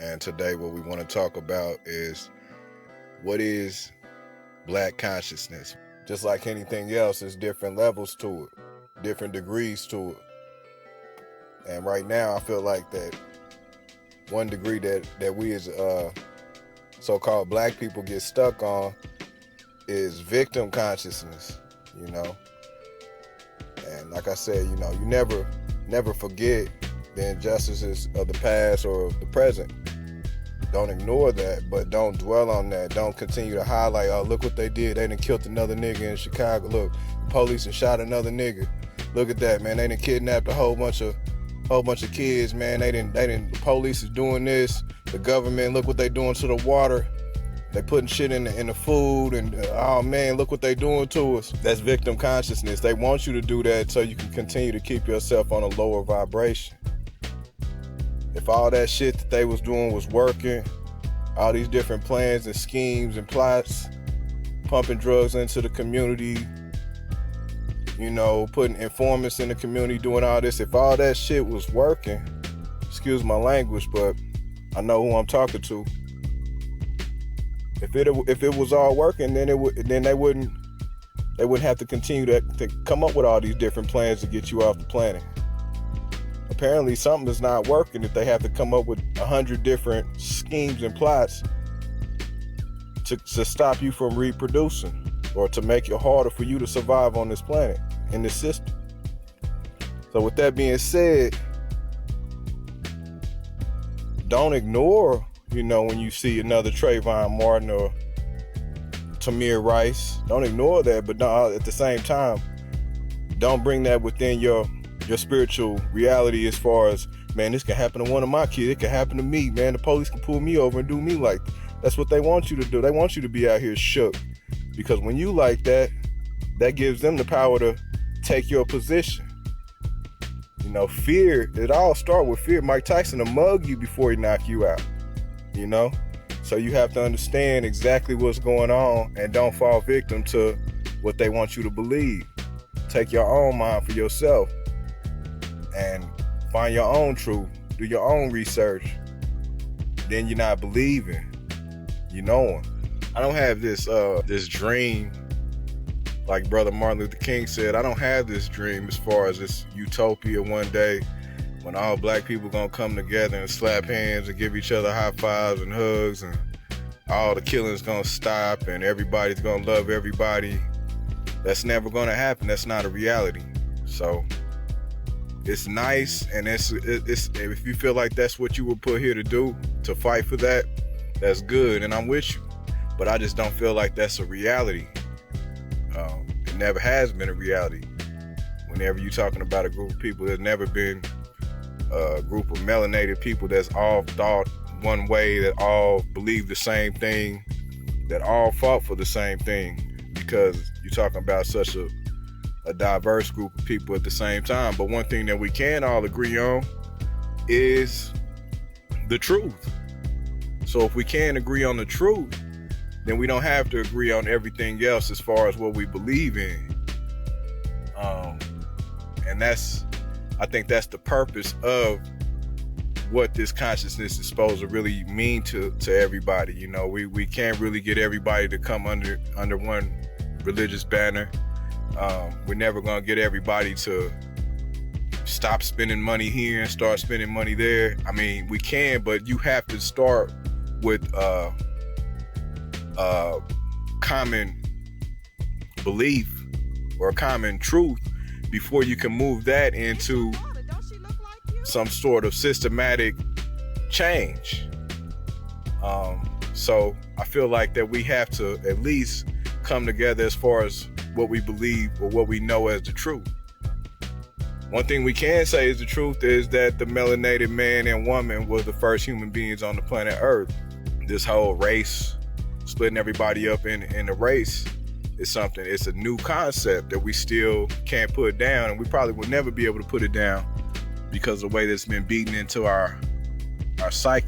And today what we want to talk about is what is black consciousness. Just like anything else, there's different levels to it, different degrees to it. And right now I feel like that one degree that we as so-called black people get stuck on is victim consciousness, And like I said, you never forget the injustices of the past or the present. Don't ignore that, but don't dwell on that. Don't continue to highlight, oh, look what they did. They done killed another nigga in Chicago. Look, the police and shot another nigga. Look at that, man. They done kidnapped a whole bunch of kids, man. The police is doing this. The government, look what they doing to the water. They putting shit in the food, and oh man, look what they doing to us. That's victim consciousness. They want you to do that so you can continue to keep yourself on a lower vibration. If all that shit that they was doing was working, all these different plans and schemes and plots, pumping drugs into the community, putting informants in the community, doing all this, if all that shit was working, excuse my language, but I know who I'm talking to. If it was all working, then they wouldn't have to continue to come up with all these different plans to get you off the planet. Apparently something is not working if they have to come up with 100 different schemes and plots to stop you from reproducing or to make it harder for you to survive on this planet, in this system. So with that being said, don't ignore, when you see another Trayvon Martin or Tamir Rice. Don't ignore that, but at the same time, don't bring that within your spiritual reality as far as, man, this can happen to one of my kids. It can happen to me, man. The police can pull me over and do me like that. That's what they want you to do. They want you to be out here shook. Because when you like that, that gives them the power to take your position. Fear, it all starts with fear. Mike Tyson will mug you before he knock you out, So you have to understand exactly what's going on and don't fall victim to what they want you to believe. Take your own mind for yourself and find your own truth. Do your own research. Then you're not believing, you're knowing. I don't have this dream, like Brother Martin Luther King said. I don't have this dream as far as this utopia one day when all black people gonna come together and slap hands and give each other high fives and hugs and all the killing's gonna stop and everybody's gonna love everybody. That's never gonna happen. That's not a reality. So it's nice, and it's if you feel like that's what you were put here to do, to fight for that, that's good, and I'm with you. But I just don't feel like that's a reality. It never has been a reality. Whenever you're talking about a group of people, there's never been a group of melanated people that's all thought one way, that all believe the same thing, that all fought for the same thing, because you're talking about such a diverse group of people at the same time. But one thing that we can all agree on is the truth. So if we can agree on the truth, then we don't have to agree on everything else as far as what we believe in. And I think that's the purpose of what this consciousness is supposed to really mean to everybody. We can't really get everybody to come under one religious banner. We're never gonna get everybody to stop spending money here and start spending money there. I mean, we can, but you have to start with common belief or a common truth before you can move that into some sort of systematic change. So I feel like that we have to at least come together as far as what we believe or what we know as the truth. One thing we can say is the truth is that the melanated man and woman were the first human beings on the planet Earth. This whole race, splitting everybody up in a race, is something, it's a new concept that we still can't put down, and we probably will never be able to put it down because of the way that's been beaten into our psyche.